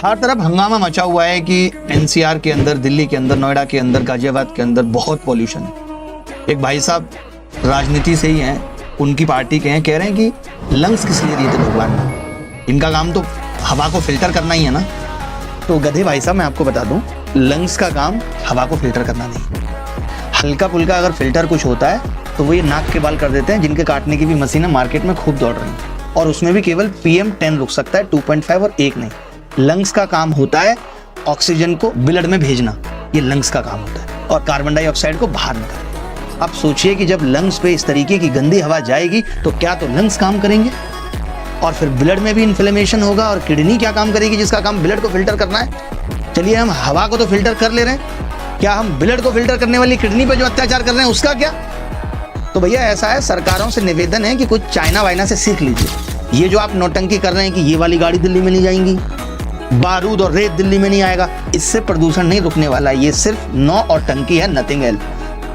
हर तरफ हंगामा मचा हुआ है कि एनसीआर के अंदर, दिल्ली के अंदर, नोएडा के अंदर, गाजियाबाद के अंदर बहुत पॉल्यूशन है। एक भाई साहब राजनीति से ही हैं, उनकी पार्टी के हैं, कह रहे हैं कि लंग्स किस लिए दिए थे भगवान ने, इनका काम तो हवा को फिल्टर करना ही है ना। तो गधे भाई साहब मैं आपको बता दूं, लंग्स का काम हवा को फिल्टर करना नहीं। हल्का फुल्का अगर फिल्टर कुछ होता है तो वो ये नाक के बाल कर देते हैं, जिनके काटने की भी मशीनें मार्केट में खूब दौड़ रही हैं, और उसमें भी केवल PM10 रुक सकता है, 2.5 और 1 नहीं। लंग्स का काम होता है ऑक्सीजन को ब्लड में भेजना, ये लंग्स का काम होता है, और कार्बन डाइऑक्साइड को बाहर निकालना। अब सोचिए कि जब लंग्स पे इस तरीके की गंदी हवा जाएगी तो क्या तो लंग्स काम करेंगे, और फिर ब्लड में भी इन्फ्लेमेशन होगा, और किडनी क्या काम करेगी जिसका काम ब्लड को फिल्टर करना है। चलिए हम हवा को तो फिल्टर कर ले रहे हैं, क्या हम ब्लड को फिल्टर करने वाली किडनी पे जो अत्याचार कर रहे हैं उसका क्या। तो भैया ऐसा है, सरकारों से निवेदन है कि कुछ चाइना वाइना से सीख लीजिए। ये जो आप नौटंकी कर रहे हैं कि ये वाली गाड़ी दिल्ली में नहीं जाएंगी, बारूद और रेत दिल्ली में नहीं आएगा, इससे प्रदूषण नहीं रुकने वाला। ये सिर्फ नौ और टंकी है, नथिंग एल्स।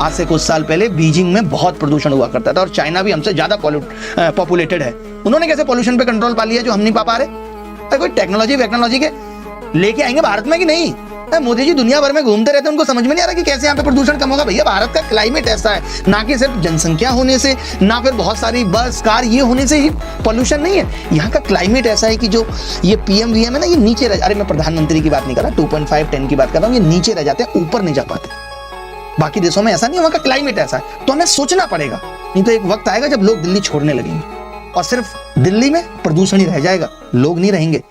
आज से कुछ साल पहले बीजिंग में बहुत प्रदूषण हुआ करता था, और चाइना भी हमसे ज्यादा पॉपुलेटेड है। उन्होंने कैसे पॉल्यूशन पे कंट्रोल पा लिया जो हम नहीं पा रहे। तो कोई टेक्नोलॉजी के लेके आएंगे भारत में कि नहीं। मोदी जी दुनिया भर में घूमते रहते हैं, उनको समझ में नहीं आ रहा कि कैसे यहाँ पे प्रदूषण कम होगा। भैया भारत का क्लाइमेट ऐसा है, ना कि सिर्फ जनसंख्या होने से, ना फिर बहुत सारी बस कार ये होने से ही पॉल्यूशन नहीं है। यहाँ का क्लाइमेट ऐसा है कि जो ये PM VM है ना, ये नीचे अरे मैं प्रधानमंत्री की बात नहीं कर रहा, 2.5 10 की बात कर रहा हूँ, ये नीचे रह जाते हैं, ऊपर नहीं जा पाते। बाकी देशों में ऐसा नहीं, वहाँ का क्लाइमेट ऐसा है, तो हमें सोचना पड़ेगा। नहीं तो एक वक्त आएगा जब लोग दिल्ली छोड़ने लगेंगे, और सिर्फ दिल्ली में प्रदूषण ही रह जाएगा, लोग नहीं रहेंगे।